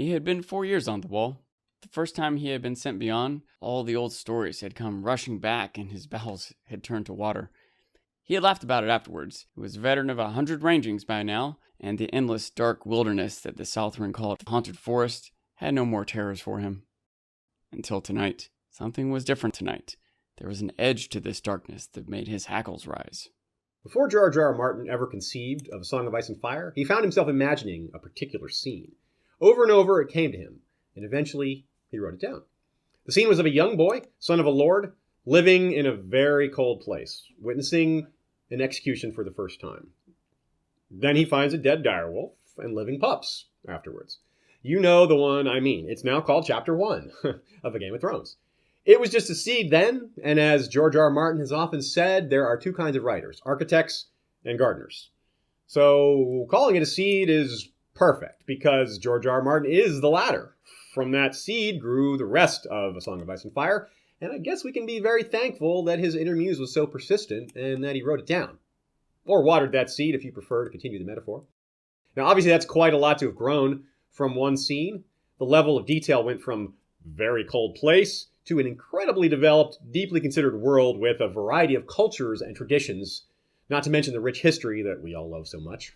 He had been 4 years on the wall. The first time he had been sent beyond, all the old stories had come rushing back and his bowels had turned to water. He had laughed about it afterwards. He was a veteran of 100 rangings by now, and the endless dark wilderness that the Southron called Haunted Forest had no more terrors for him. Until tonight. Something was different tonight. There was an edge to this darkness that made his hackles rise. Before George R. R. Martin ever conceived of A Song of Ice and Fire, he found himself imagining a particular scene. Over and over it came to him, and eventually he wrote it down. The scene was of a young boy, son of a lord, living in a very cold place, witnessing an execution for the first time. Then he finds a dead direwolf and living pups afterwards. You know the one I mean. It's now called Chapter 1 of A Game of Thrones. It was just a seed then, and as George R. R. Martin has often said, there are two kinds of writers, architects and gardeners. So calling it a seed is perfect, because George R. R. Martin is the latter. From that seed grew the rest of A Song of Ice and Fire, and I guess we can be very thankful that his inner muse was so persistent and that he wrote it down. Or watered that seed, if you prefer to continue the metaphor. Now, obviously, that's quite a lot to have grown from one scene. The level of detail went from very cold place to an incredibly developed, deeply considered world with a variety of cultures and traditions, not to mention the rich history that we all love so much.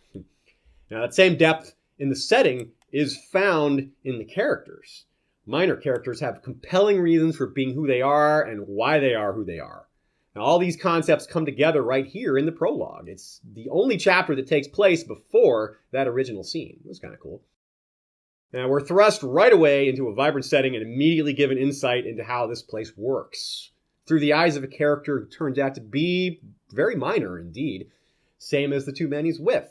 Now, that same depth in the setting is found in the characters. Minor characters have compelling reasons for being who they are and why they are who they are. Now, all these concepts come together right here in the prologue. It's the only chapter that takes place before that original scene. It was kind of cool. Now, we're thrust right away into a vibrant setting and immediately given insight into how this place works, through the eyes of a character who turns out to be very minor indeed, same as the two men he's with.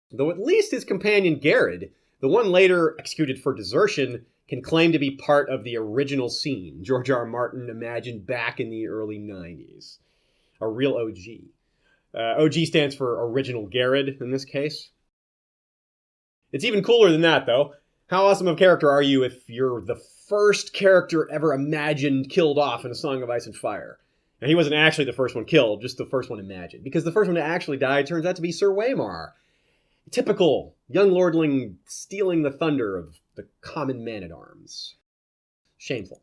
Though at least his companion Garrod, the one later executed for desertion, can claim to be part of the original scene George R. R. Martin imagined back in the early 90s. A real OG. OG stands for Original Garrod in this case. It's even cooler than that, though. How awesome of a character are you if you're the first character ever imagined killed off in A Song of Ice and Fire? Now, he wasn't actually the first one killed, just the first one imagined, because the first one to actually die turns out to be Sir Waymar. Typical young lordling stealing the thunder of the common man-at-arms. Shameful.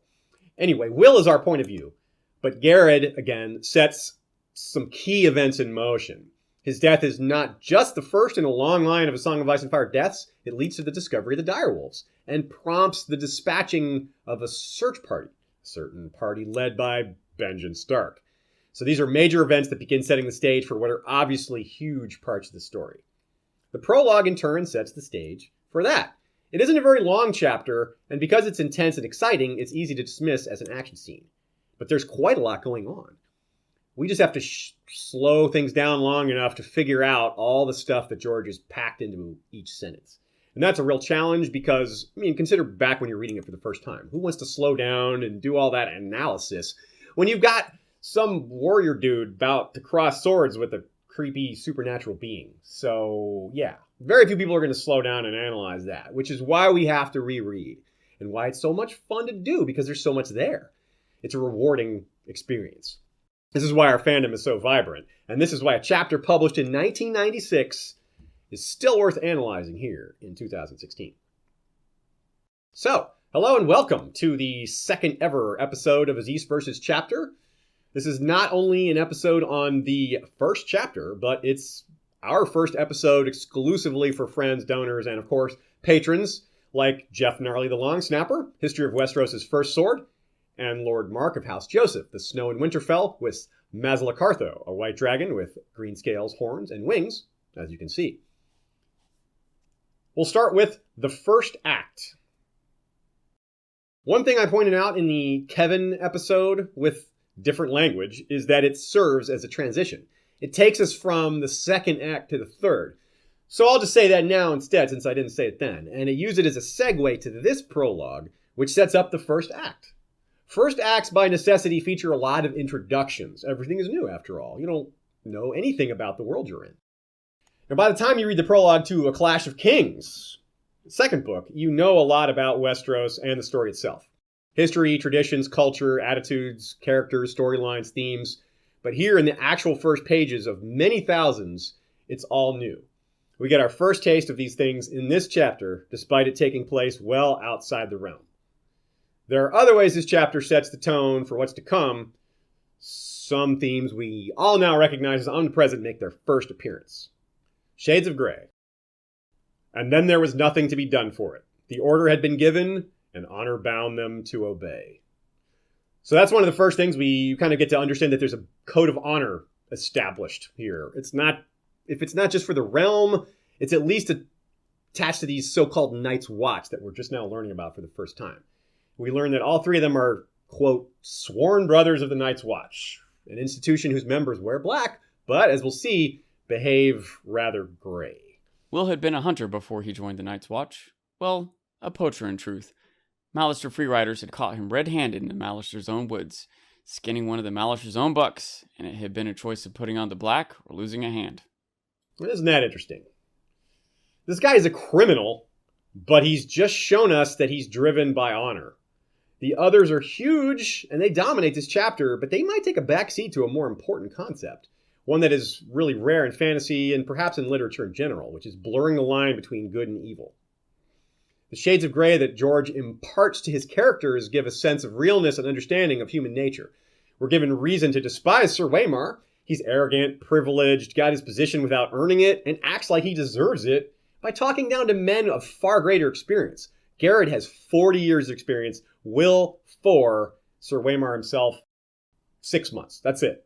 Anyway, Will is our point of view, but Garrod, again, sets some key events in motion. His death is not just the first in a long line of A Song of Ice and Fire deaths, it leads to the discovery of the direwolves, and prompts the dispatching of a search party, a certain party led by Benjen Stark. So these are major events that begin setting the stage for what are obviously huge parts of the story. The prologue, in turn, sets the stage for that. It isn't a very long chapter, and because it's intense and exciting, it's easy to dismiss as an action scene. But there's quite a lot going on. We just have to slow things down long enough to figure out all the stuff that George has packed into each sentence. And that's a real challenge because, consider back when you're reading it for the first time. Who wants to slow down and do all that analysis when you've got some warrior dude about to cross swords with a creepy supernatural being? So, yeah, very few people are going to slow down and analyze that, which is why we have to reread and why it's so much fun to do, because there's so much there. It's a rewarding experience. This is why our fandom is so vibrant, and this is why a chapter published in 1996 is still worth analyzing here in 2016. So, hello and welcome to the second ever episode of Aziz Versus Chapter. This is not only an episode on the first chapter, but it's our first episode exclusively for friends, donors, and of course, patrons like Jeff Gnarly the Long Snapper, History of Westeros' First Sword, and Lord Mark of House Joseph, the Snow in Winterfell, with Mazalacartho, a white dragon with green scales, horns, and wings, as you can see. We'll start with the first act. One thing I pointed out in the Kevin episode with different language is that it serves as a transition. It takes us from the second act to the third. So I'll just say that now instead, since I didn't say it then, and use it as a segue to this prologue, which sets up the first act. First acts, by necessity, feature a lot of introductions. Everything is new, after all. You don't know anything about the world you're in. And by the time you read the prologue to A Clash of Kings, the second book, you know a lot about Westeros and the story itself. History, traditions, culture, attitudes, characters, storylines, themes. But here in the actual first pages of many thousands, it's all new. We get our first taste of these things in this chapter, despite it taking place well outside the realm. There are other ways this chapter sets the tone for what's to come. Some themes we all now recognize as omnipresent make their first appearance. Shades of Grey. And then there was nothing to be done for it. The order had been given, and honor bound them to obey. So that's one of the first things we kind of get to understand, that there's a code of honor established here. If it's not just for the realm, it's at least attached to these so-called Night's Watch that we're just now learning about for the first time. We learn that all three of them are, quote, sworn brothers of the Night's Watch, an institution whose members wear black, but, as we'll see, behave rather gray. Will had been a hunter before he joined the Night's Watch. Well, a poacher in truth. Mallister free riders had caught him red-handed in the Mallister's own woods, skinning one of the Mallister's own bucks, and it had been a choice of putting on the black or losing a hand. Isn't that interesting? This guy is a criminal, but he's just shown us that he's driven by honor. The others are huge, and they dominate this chapter, but they might take a backseat to a more important concept, one that is really rare in fantasy and perhaps in literature in general, which is blurring the line between good and evil. The shades of gray that George imparts to his characters give a sense of realness and understanding of human nature. We're given reason to despise Sir Waymar. He's arrogant, privileged, got his position without earning it, and acts like he deserves it by talking down to men of far greater experience. Garrett has 40 years of experience, Will 4, Sir Waymar himself 6 months. That's it.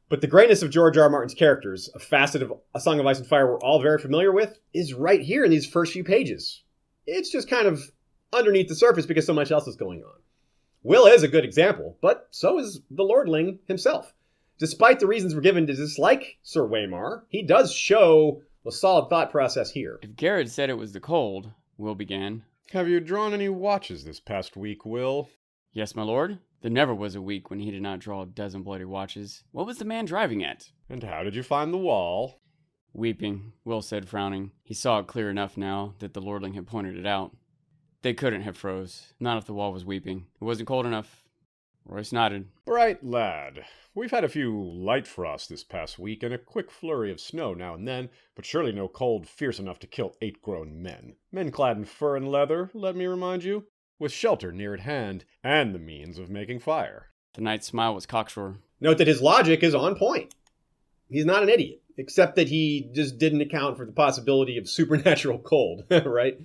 But the greatness of George R. R. Martin's characters, a facet of A Song of Ice and Fire we're all very familiar with, is right here in these first few pages. It's just kind of underneath the surface because so much else is going on. Will is a good example, but so is the Lordling himself. Despite the reasons we're given to dislike Sir Waymar, he does show a solid thought process here. If Garrett said it was the cold, Will began. Have you drawn any watches this past week, Will? Yes, my lord. There never was a week when he did not draw a dozen bloody watches. What was the man driving at? And how did you find the wall? Weeping, Will said, frowning. He saw it clear enough now that the lordling had pointed it out. They couldn't have froze, not if the wall was weeping. It wasn't cold enough. Royce nodded. Right, lad. We've had a few light frosts this past week and a quick flurry of snow now and then, but surely no cold fierce enough to kill 8 grown men. Men clad in fur and leather, let me remind you, with shelter near at hand and the means of making fire. The knight's smile was cocksure. Note that his logic is on point. He's not an idiot, except that he just didn't account for the possibility of supernatural cold, right?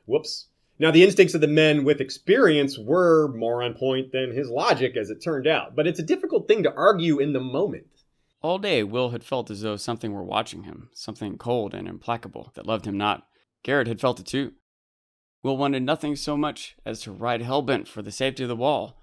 Whoops. Now, the instincts of the men with experience were more on point than his logic, as it turned out. But it's a difficult thing to argue in the moment. All day, Will had felt as though something were watching him, something cold and implacable that loved him not. Garrett had felt it too. Will wanted nothing so much as to ride hellbent for the safety of the wall,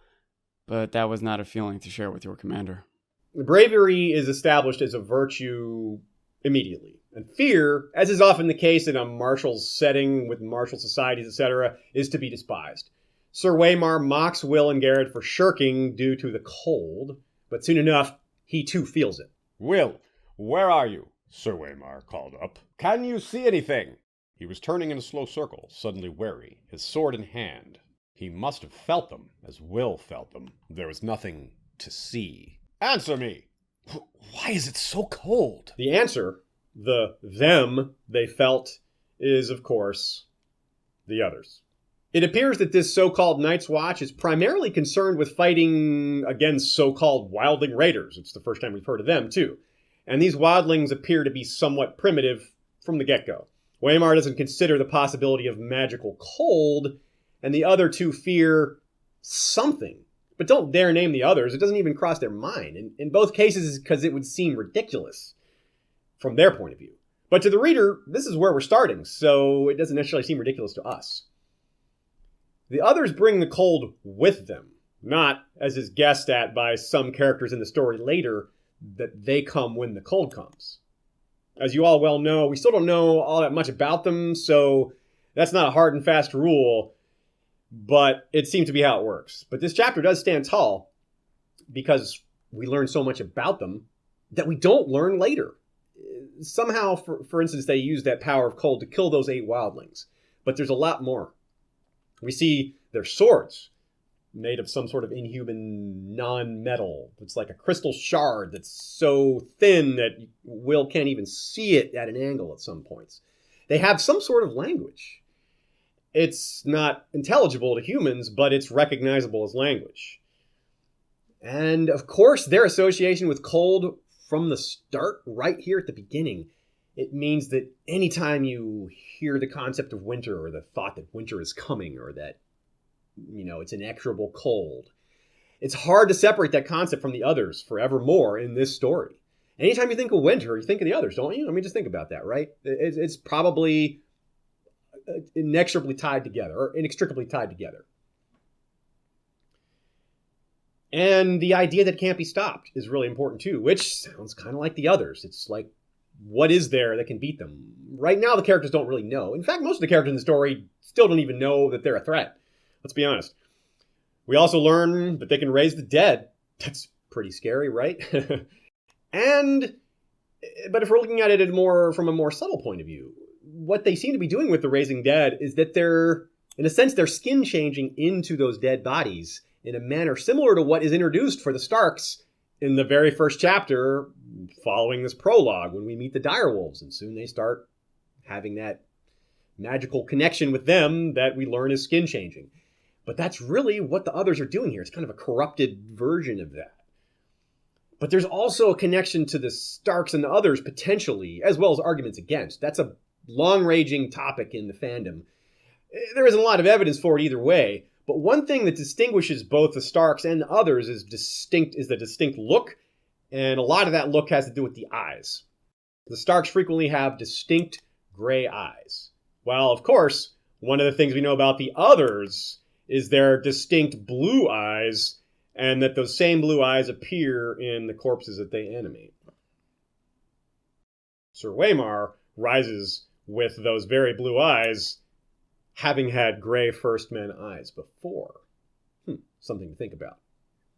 but that was not a feeling to share with your commander. Bravery is established as a virtue immediately. And fear, as is often the case in a martial setting with martial societies, etc., is to be despised. Sir Waymar mocks Will and Garrett for shirking due to the cold, but soon enough, he too feels it. Will, where are you? Sir Waymar called up. Can you see anything? He was turning in a slow circle, suddenly wary, his sword in hand. He must have felt them, as Will felt them. There was nothing to see. Answer me! Why is it so cold? The answer, the them they felt, is, of course, the others. It appears that this so-called Night's Watch is primarily concerned with fighting against so-called wildling raiders. It's the first time we've heard of them, too. And these wildlings appear to be somewhat primitive from the get-go. Waymar doesn't consider the possibility of magical cold, and the other two fear something, but don't dare name the others. It doesn't even cross their mind. In both cases, because it would seem ridiculous from their point of view. But to the reader, this is where we're starting, so it doesn't necessarily seem ridiculous to us. The others bring the cold with them, not, as is guessed at by some characters in the story later, that they come when the cold comes. As you all well know, we still don't know all that much about them, so that's not a hard and fast rule, but it seems to be how it works. But this chapter does stand tall because we learn so much about them that we don't learn later. Somehow, for instance, they use that power of cold to kill those 8 wildlings, but there's a lot more. We see their swords, made of some sort of inhuman non-metal. It's like a crystal shard that's so thin that Will can't even see it at an angle at some points. They have some sort of language. It's not intelligible to humans, but it's recognizable as language. And of course, their association with cold from the start, right here at the beginning, it means that anytime you hear the concept of winter or the thought that winter is coming or that, it's inexorable cold, it's hard to separate that concept from the others forevermore in this story. Anytime you think of winter, you think of the others, don't you? I mean, just think about that, right? It's probably inexorably tied together or inextricably tied together. And the idea that it can't be stopped is really important too, which sounds kind of like the others. It's like, what is there that can beat them? Right now, the characters don't really know. In fact, most of the characters in the story still don't even know that they're a threat. Let's be honest. We also learn that they can raise the dead. That's pretty scary, right? But if we're looking at it from a more subtle point of view, what they seem to be doing with the raising dead is that they're skin changing into those dead bodies in a manner similar to what is introduced for the Starks in the very first chapter following this prologue when we meet the direwolves. And soon they start having that magical connection with them that we learn is skin changing. But that's really what the others are doing here. It's kind of a corrupted version of that. But there's also a connection to the Starks and the others potentially, as well as arguments against. That's a long-raging topic in the fandom. There isn't a lot of evidence for it either way, but one thing that distinguishes both the Starks and the others is the distinct look, and a lot of that look has to do with the eyes. The Starks frequently have distinct gray eyes. While, of course, one of the things we know about the others is their distinct blue eyes, and that those same blue eyes appear in the corpses that they animate. Sir Waymar rises with those very blue eyes, having had gray First Men eyes before. Something to think about.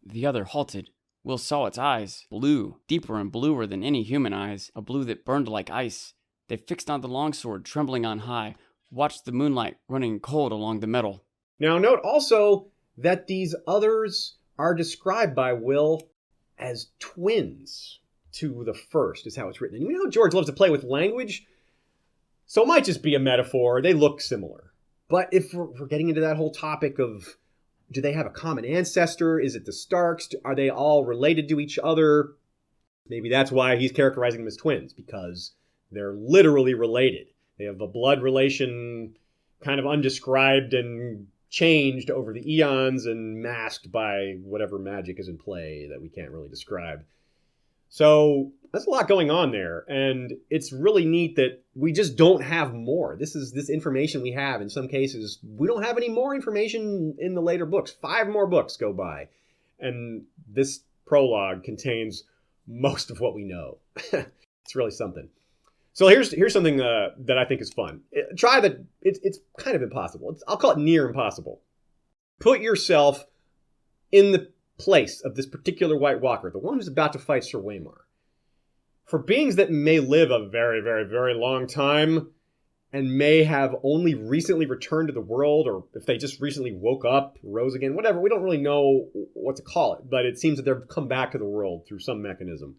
The other halted. Will saw its eyes, blue, deeper and bluer than any human eyes, a blue that burned like ice. They fixed on the longsword, trembling on high, watched the moonlight running cold along the metal. Now note also that these others are described by Will as twins to the first, is how it's written. And you know George loves to play with language, so it might just be a metaphor. They look similar. But if we're getting into that whole topic of, do they have a common ancestor? Is it the Starks? Are they all related to each other? Maybe that's why he's characterizing them as twins, because they're literally related. They have a blood relation kind of undescribed and changed over the eons and masked by whatever magic is in play that we can't really describe. So there's a lot going on there, and it's really neat that we just don't have more. This information we have. In some cases, we don't have any more information in the later books. 5 more books go by, and this prologue contains most of what we know. It's really something. So here's something that I think is fun. It's kind of impossible. I'll call it near impossible. Put yourself in the place of this particular White Walker, the one who's about to fight Sir Waymar. For beings that may live a very, very, very long time and may have only recently returned to the world, or if they just recently woke up, rose again, whatever, we don't really know what to call it, but it seems that they've come back to the world through some mechanism.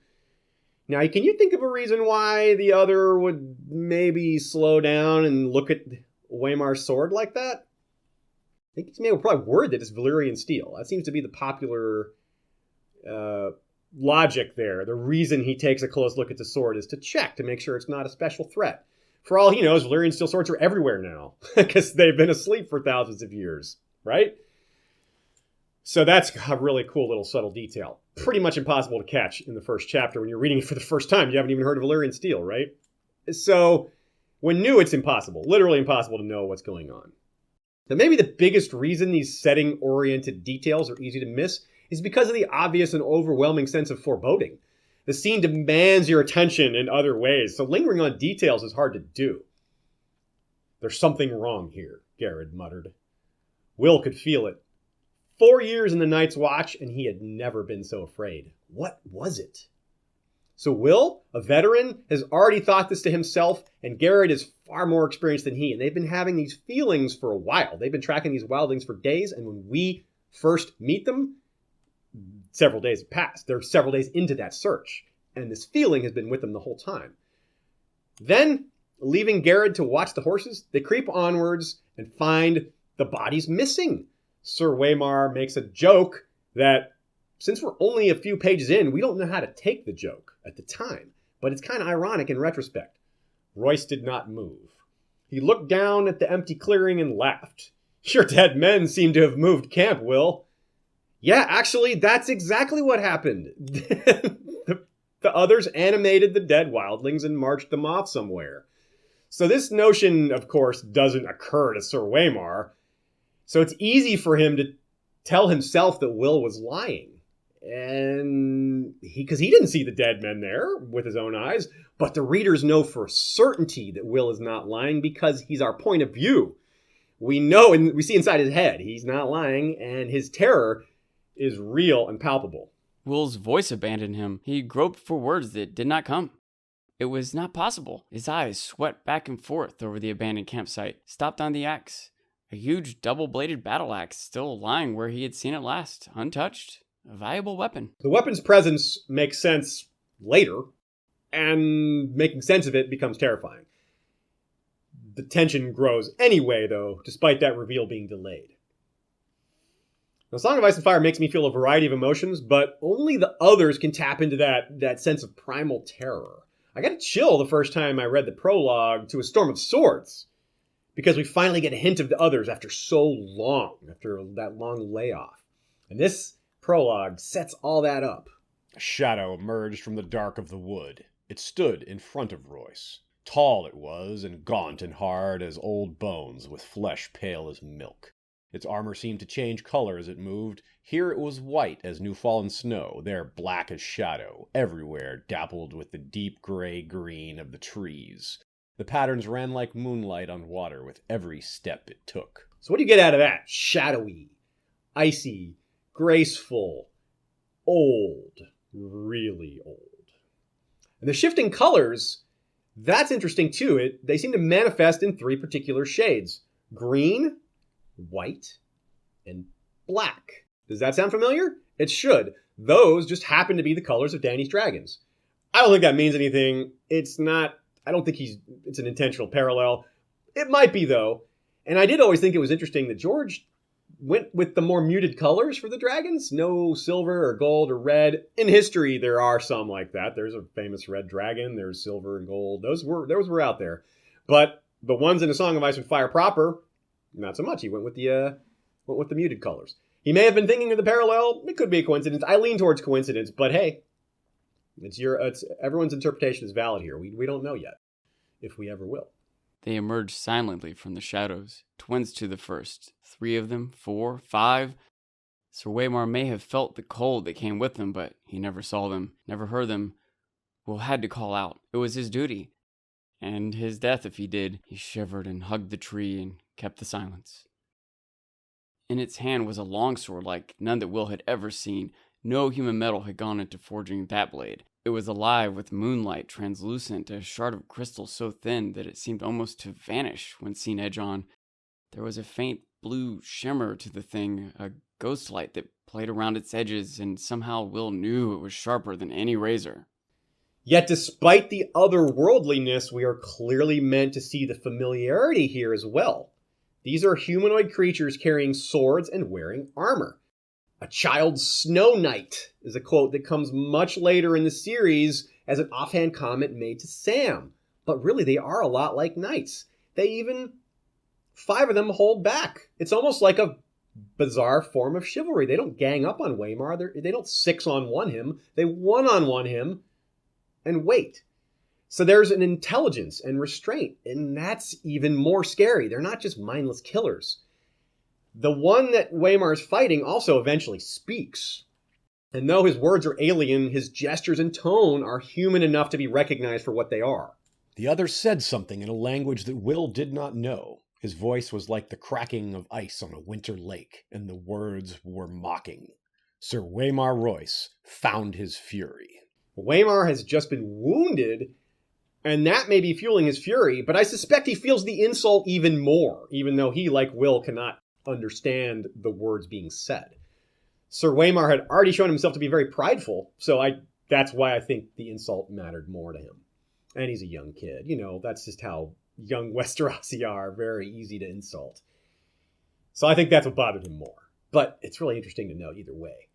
Now, can you think of a reason why the other would maybe slow down and look at Waymar's sword like that? I think he's maybe probably worried that it's Valyrian steel. That seems to be the popular logic there. The reason he takes a close look at the sword is to check, to make sure it's not a special threat. For all he knows, Valyrian steel swords are everywhere now, because they've been asleep for thousands of years, right? So that's a really cool little subtle detail. Pretty much impossible to catch in the first chapter when you're reading it for the first time. You haven't even heard of Valyrian steel, right? So when new, it's impossible, literally impossible to know what's going on. Now, maybe the biggest reason these setting-oriented details are easy to miss is because of the obvious and overwhelming sense of foreboding. The scene demands your attention in other ways, so lingering on details is hard to do. There's something wrong here, Garrett muttered. Will could feel it. 4 years in the Night's Watch, and he had never been so afraid. What was it? So Will, a veteran, has already thought this to himself, and Garrett is far more experienced than he, and they've been having these feelings for a while. They've been tracking these wildlings for days, and when we first meet them, several days have passed. They're several days into that search, and this feeling has been with them the whole time. Then, leaving Garrod to watch the horses, they creep onwards and find the bodies missing. Sir Waymar makes a joke that, since we're only a few pages in, we don't know how to take the joke at the time, but it's kind of ironic in retrospect. Royce did not move. He looked down at the empty clearing and laughed. Your dead men seem to have moved camp, Will. Yeah, actually, that's exactly what happened. The others animated the dead wildlings and marched them off somewhere. So this notion, of course, doesn't occur to Sir Waymar. So it's easy for him to tell himself that Will was lying. And because he didn't see the dead men there with his own eyes. But the readers know for certainty that Will is not lying because he's our point of view. We know and we see inside his head he's not lying, and his terror is real and palpable. Will's voice abandoned him. He groped for words that did not come. It was not possible. His eyes swept back and forth over the abandoned campsite, stopped on the axe. A huge double-bladed battle axe still lying where he had seen it last, untouched. A valuable weapon. The weapon's presence makes sense later, and making sense of it becomes terrifying. The tension grows anyway, though, despite that reveal being delayed. Now, Song of Ice and Fire makes me feel a variety of emotions, but only the others can tap into that sense of primal terror. I got a chill the first time I read the prologue to A Storm of Swords, because we finally get a hint of the others after so long, after that long layoff. And this prologue sets all that up. A shadow emerged from the dark of the wood. It stood in front of Royce. Tall it was, and gaunt and hard as old bones, with flesh pale as milk. Its armor seemed to change color as it moved. Here it was white as new-fallen snow, there black as shadow, everywhere dappled with the deep gray-green of the trees. The patterns ran like moonlight on water with every step it took. So what do you get out of that? Shadowy, icy, graceful, old, really old. And the shifting colors, that's interesting too. They seem to manifest in three particular shades: green, white, and black. Does that sound familiar? It should. Those just happen to be the colors of Dany's dragons. I don't think that means anything. It's not, I don't think it's an intentional parallel. It might be though. And I did always think it was interesting that George went with the more muted colors for the dragons. No silver or gold or red. In history, there are some like that. There's a famous red dragon. There's silver and gold. Those were out there. But the ones in A Song of Ice and Fire proper, not so much. He went with the muted colors. He may have been thinking of the parallel. It could be a coincidence. I lean towards coincidence, but hey, it's everyone's interpretation is valid here. We don't know yet, if we ever will. They emerged silently from the shadows, twins to the first. 3 of them, 4, 5. Sir Waymar may have felt the cold that came with them, but he never saw them, never heard them. Will had to call out. It was his duty. And his death if he did. He shivered and hugged the tree and kept the silence. In its hand was a longsword like none that Will had ever seen. No human metal had gone into forging that blade. It was alive with moonlight, translucent, a shard of crystal so thin that it seemed almost to vanish when seen edge on. There was a faint blue shimmer to the thing, a ghost light that played around its edges, and somehow Will knew it was sharper than any razor. Yet despite the otherworldliness, we are clearly meant to see the familiarity here as well. These are humanoid creatures carrying swords and wearing armor. A child's snow knight is a quote that comes much later in the series as an offhand comment made to Sam. But really, they are a lot like knights. 5 of them hold back. It's almost like a bizarre form of chivalry. They don't gang up on Waymar. They don't 6-on-1 him. They 1-on-1 him and wait. So there's an intelligence and restraint, and that's even more scary. They're not just mindless killers. The one that Waymar's fighting also eventually speaks. And though his words are alien, his gestures and tone are human enough to be recognized for what they are. The other said something in a language that Will did not know. His voice was like the cracking of ice on a winter lake, and the words were mocking. Sir Waymar Royce found his fury. Waymar has just been wounded, and that may be fueling his fury, but I suspect he feels the insult even more, even though he, like Will, cannot understand the words being said. Sir Waymar had already shown himself to be very prideful, so that's why I think the insult mattered more to him. And he's a young kid. That's just how young Westerosi are, very easy to insult. So I think that's what bothered him more. But it's really interesting to note either way.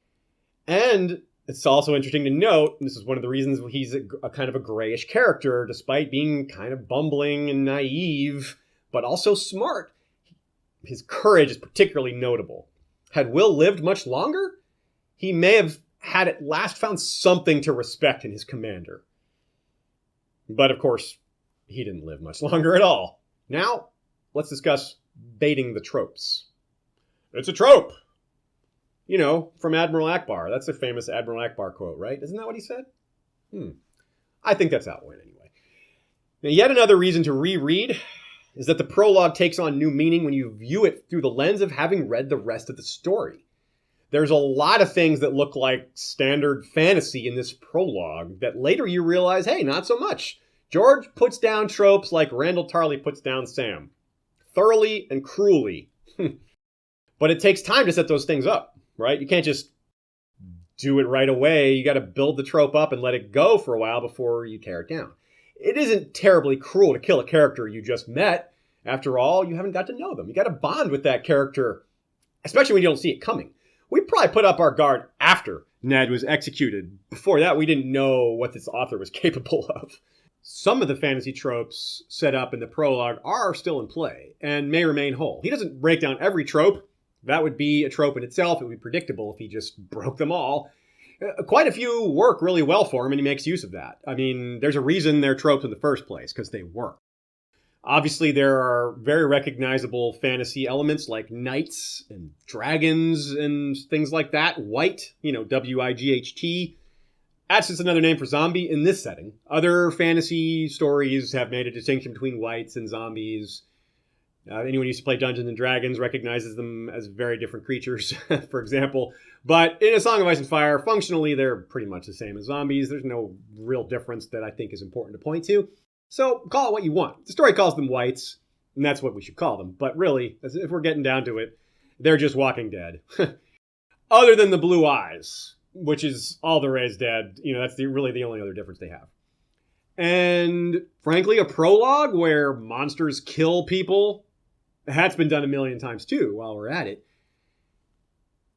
And it's also interesting to note, and this is one of the reasons he's a kind of a grayish character, despite being kind of bumbling and naive, but also smart. His courage is particularly notable. Had Will lived much longer, he may have had at last found something to respect in his commander. But of course, he didn't live much longer at all. Now, let's discuss baiting the tropes. It's a trope! From Admiral Akbar. That's a famous Admiral Akbar quote, right? Isn't that what he said? I think that's how it went anyway. Now, yet another reason to reread is that the prologue takes on new meaning when you view it through the lens of having read the rest of the story. There's a lot of things that look like standard fantasy in this prologue that later you realize, hey, not so much. George puts down tropes like Randall Tarley puts down Sam. Thoroughly and cruelly. But it takes time to set those things up, right? You can't just do it right away. You got to build the trope up and let it go for a while before you tear it down. It isn't terribly cruel to kill a character you just met. After all, you haven't got to know them. You got to bond with that character, especially when you don't see it coming. We probably put up our guard after Ned was executed. Before that, we didn't know what this author was capable of. Some of the fantasy tropes set up in the prologue are still in play and may remain whole. He doesn't break down every trope. That would be a trope in itself. It would be predictable if he just broke them all. Quite a few work really well for him, and he makes use of that. I mean, there's a reason they're tropes in the first place, because they work. Obviously, there are very recognizable fantasy elements like knights and dragons and things like that. Wight, W-I-G-H-T. That's just another name for zombie in this setting. Other fantasy stories have made a distinction between wights and zombies. Anyone who used to play Dungeons and Dragons recognizes them as very different creatures, for example. But in A Song of Ice and Fire, functionally, they're pretty much the same as zombies. There's no real difference that I think is important to point to. So call it what you want. The story calls them wights, and that's what we should call them. But really, if we're getting down to it, they're just Walking Dead. Other than the blue eyes, which is all the Rey's dead. That's really the only other difference they have. And frankly, a prologue where monsters kill people, that's been done a million times too, while we're at it.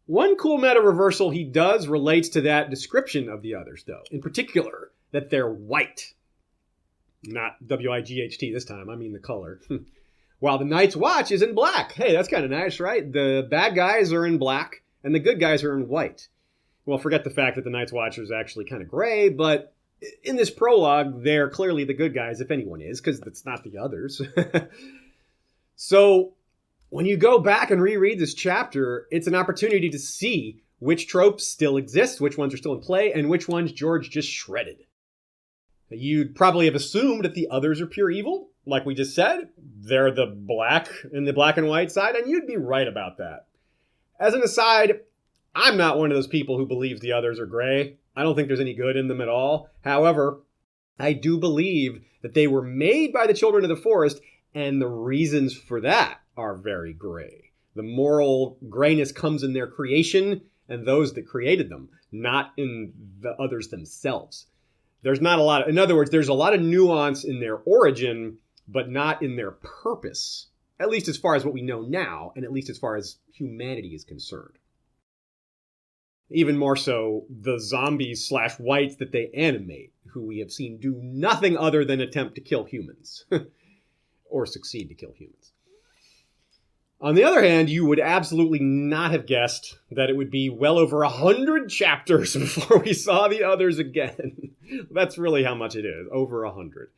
One cool meta reversal he does relates to that description of the others, though. In particular, that they're white. Not W-I-G-H-T this time, I mean the color. While the Night's Watch is in black. Hey, that's kind of nice, right? The bad guys are in black, and the good guys are in white. Well, forget the fact that the Night's Watch is actually kind of gray, but in this prologue, they're clearly the good guys, if anyone is, because it's not the others. So, when you go back and reread this chapter, it's an opportunity to see which tropes still exist, which ones are still in play, and which ones George just shredded. You'd probably have assumed that the others are pure evil, like we just said. They're the black and white side, and you'd be right about that. As an aside, I'm not one of those people who believes the others are gray. I don't think there's any good in them at all. However, I do believe that they were made by the Children of the Forest, and the reasons for that are very gray. The moral grayness comes in their creation and those that created them, not in the others themselves. In other words, there's a lot of nuance in their origin, but not in their purpose, at least as far as what we know now, and at least as far as humanity is concerned. Even more so, the zombies/whites that they animate, who we have seen do nothing other than attempt to kill humans. Or succeed to kill humans. On the other hand, you would absolutely not have guessed that it would be well over 100 chapters before we saw the others again. That's really how much it is, over 100.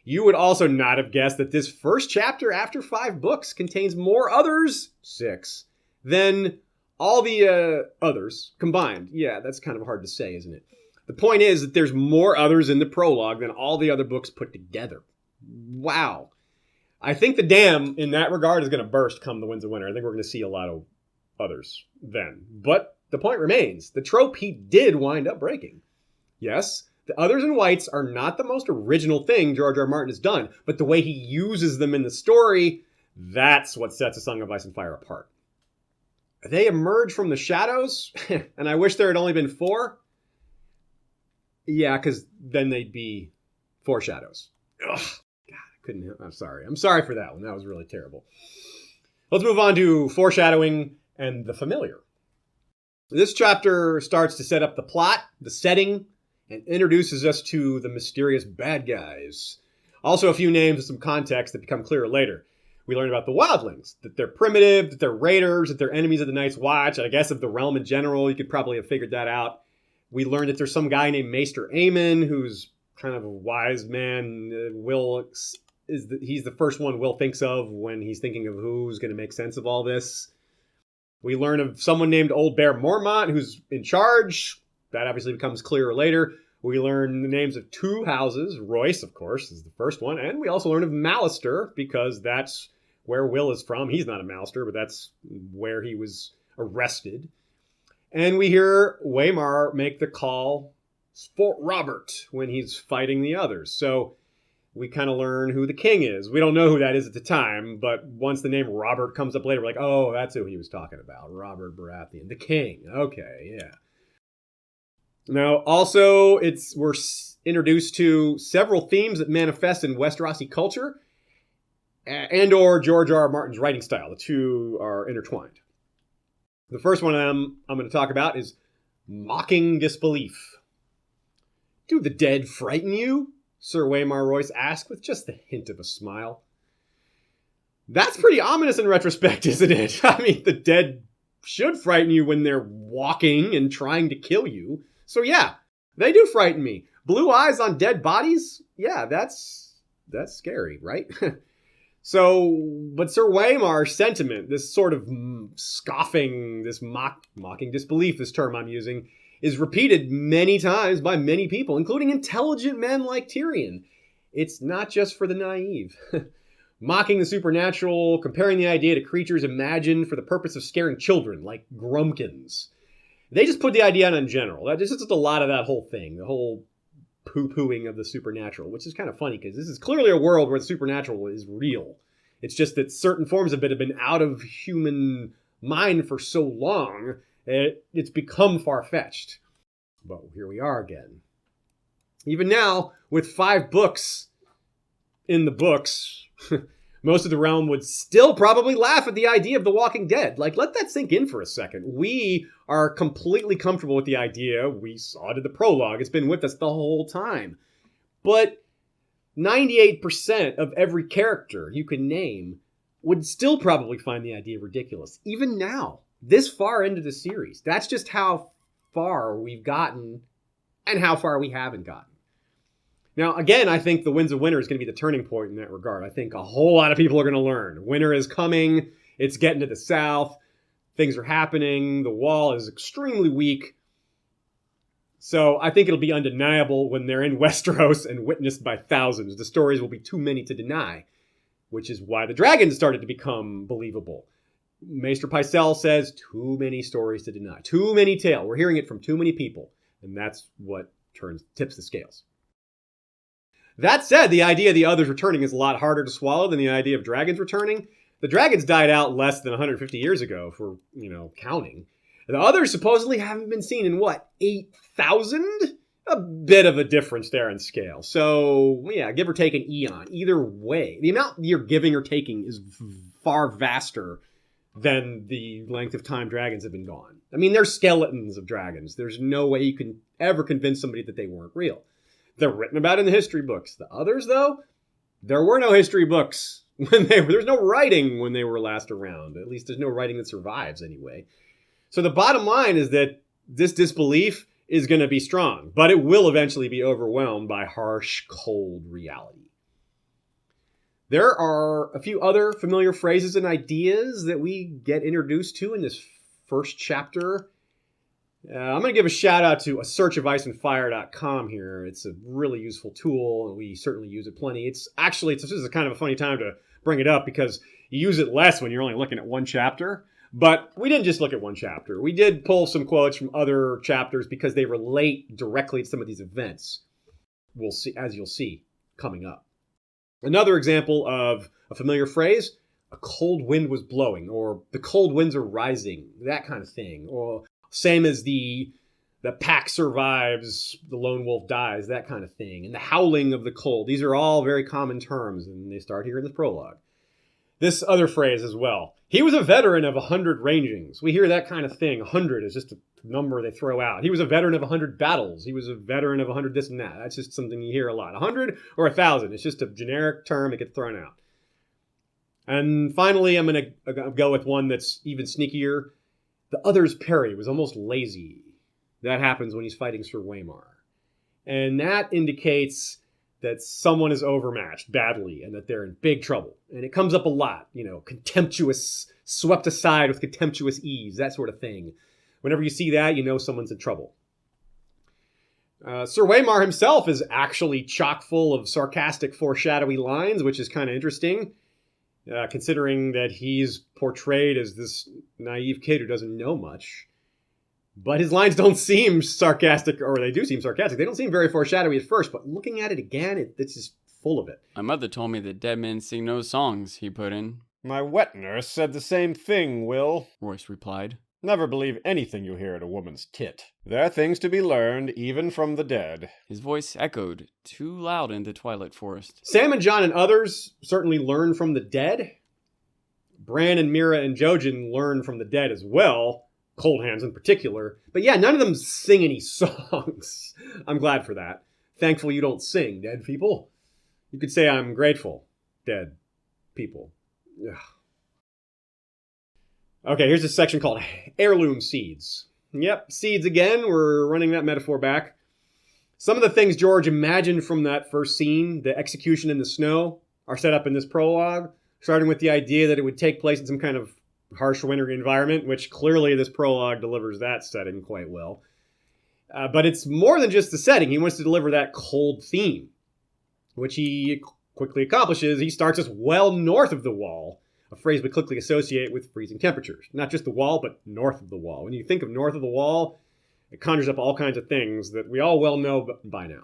You would also not have guessed that this first chapter after 5 books contains more others, 6, than all the others combined. Yeah, that's kind of hard to say, isn't it? The point is that there's more others in the prologue than all the other books put together. Wow. I think the dam, in that regard, is going to burst come the Winds of Winter. I think we're going to see a lot of others then. But the point remains, the trope he did wind up breaking. Yes, the others and whites are not the most original thing George R. R. Martin has done, but the way he uses them in the story, that's what sets A Song of Ice and Fire apart. They emerge from the shadows, and I wish there had only been 4. Yeah, because then they'd be 4 shadows. Ugh, God, I couldn't. I'm sorry. I'm sorry for that one. That was really terrible. Let's move on to foreshadowing and the familiar. This chapter starts to set up the plot, the setting, and introduces us to the mysterious bad guys. Also, a few names and some context that become clearer later. We learn about the wildlings, that they're primitive, that they're raiders, that they're enemies of the Night's Watch, and I guess of the realm in general. You could probably have figured that out. We learn that there's some guy named Maester Aemon, who's kind of a wise man. He's the first one Will thinks of when he's thinking of who's going to make sense of all this. We learn of someone named Old Bear Mormont, who's in charge. That obviously becomes clearer later. We learn the names of 2 houses. Royce, of course, is the first one. And we also learn of Mallister, because that's where Will is from. He's not a Mallister, but that's where he was arrested. And we hear Waymar make the call for Robert when he's fighting the others. So we kind of learn who the king is. We don't know who that is at the time, but once the name Robert comes up later, we're like, oh, that's who he was talking about. Robert Baratheon, the king. Okay, yeah. Now, also, we're introduced to several themes that manifest in Westerosi culture and or George R. R. Martin's writing style. The two are intertwined. The first one I'm going to talk about is mocking disbelief. Do the dead frighten you? Sir Waymar Royce asked with just the hint of a smile. That's pretty ominous in retrospect, isn't it? I mean, the dead should frighten you when they're walking and trying to kill you. So yeah, they do frighten me. Blue eyes on dead bodies? Yeah, that's scary, right? But Sir Waymar's sentiment, this sort of scoffing, this mocking disbelief, this term I'm using, is repeated many times by many people, including intelligent men like Tyrion. It's not just for the naive. Mocking the supernatural, comparing the idea to creatures imagined for the purpose of scaring children, like grumpkins. They just put the idea out in general. That just a lot of that whole thing, the whole poo-pooing of the supernatural, which is kind of funny because this is clearly a world where the supernatural is real. It's just that certain forms of it have been out of human mind for so long, it's become far-fetched. But here we are again. Even now, with 5 books in the books, most of the realm would still probably laugh at the idea of The Walking Dead. Like, let that sink in for a second. We are completely comfortable with the idea. We saw it in the prologue. It's been with us the whole time. But 98% of every character you can name would still probably find the idea ridiculous. Even now, this far into the series. That's just how far we've gotten and how far we haven't gotten. Now, again, I think the Winds of Winter is going to be the turning point in that regard. I think a whole lot of people are going to learn. Winter is coming. It's getting to the south. Things are happening. The wall is extremely weak. So I think it'll be undeniable when they're in Westeros and witnessed by thousands. The stories will be too many to deny, which is why the dragons started to become believable. Maester Pycelle says, too many stories to deny. Too many tales. We're hearing it from too many people. And that's what tips the scales. That said, the idea of the others returning is a lot harder to swallow than the idea of dragons returning. The dragons died out less than 150 years ago, for, counting. The others supposedly haven't been seen in, 8,000? A bit of a difference there in scale. So, yeah, give or take an eon. Either way, the amount you're giving or taking is far vaster than the length of time dragons have been gone. I mean, they're skeletons of dragons. There's no way you can ever convince somebody that they weren't real. They're written about in the history books. The others, though, there were no history books there's no writing when they were last around. At least there's no writing that survives anyway. So the bottom line is that this disbelief is going to be strong, but it will eventually be overwhelmed by harsh, cold reality. There are a few other familiar phrases and ideas that we get introduced to in this first chapter. I'm going to give a shout out to asearchofIceandFire.com here. It's a really useful tool, and we certainly use it plenty. This is a kind of a funny time to bring it up because you use it less when you're only looking at one chapter. But we didn't just look at one chapter. We did pull some quotes from other chapters because they relate directly to some of these events. We'll see, as you'll see coming up. Another example of a familiar phrase, a cold wind was blowing, or the cold winds are rising, that kind of thing. Or same as the pack survives, the lone wolf dies, that kind of thing. And the howling of the cold. These are all very common terms, and they start here in the prologue. This other phrase as well. He was a veteran of 100 rangings. We hear that kind of thing. 100 is just a number they throw out. He was a veteran of 100 battles. He was a veteran of 100 this and that. That's just something you hear a lot. 100 or 1,000. It's just a generic term that gets thrown out. And finally, I'm going to go with one that's even sneakier. The other's parry was almost lazy. That happens when he's fighting Sir Waymar. And that indicates that someone is overmatched badly and that they're in big trouble. And it comes up a lot, contemptuous, swept aside with contemptuous ease, that sort of thing. Whenever you see that, you know someone's in trouble. Sir Waymar himself is actually chock full of sarcastic, foreshadowy lines, which is kind of interesting, considering that he's portrayed as this naive kid who doesn't know much. But his lines don't seem sarcastic, or they do seem sarcastic. They don't seem very foreshadowy at first, but looking at it again, it's just full of it. My mother told me that dead men sing no songs, he put in. My wet nurse said the same thing, Will, Royce replied. Never believe anything you hear at a woman's tit. There are things to be learned, even from the dead. His voice echoed too loud in the twilight forest. Sam and John and others certainly learn from the dead. Bran and Mira and Jojen learn from the dead as well. Cold Hands in particular. But yeah, none of them sing any songs. I'm glad for that. Thankful you don't sing, dead people. You could say I'm grateful, dead people. Ugh. Okay, here's a section called Heirloom Seeds. Yep, seeds again. We're running that metaphor back. Some of the things George imagined from that first scene, the execution in the snow, are set up in this prologue, starting with the idea that it would take place in some kind of harsh winter environment, which clearly this prologue delivers that setting quite well. But it's more than just the setting. He wants to deliver that cold theme, which he quickly accomplishes. He starts us well north of the wall, a phrase we quickly associate with freezing temperatures. Not just the wall, but north of the wall. When you think of north of the wall, it conjures up all kinds of things that we all well know by now.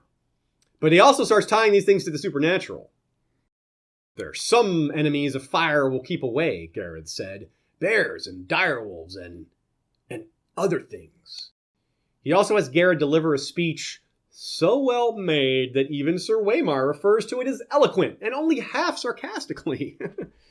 But he also starts tying these things to the supernatural. There are some enemies a fire will keep away, Gareth said. Bears and direwolves and other things. He also has Gareth deliver a speech so well made that even Sir Waymar refers to it as eloquent, and only half sarcastically.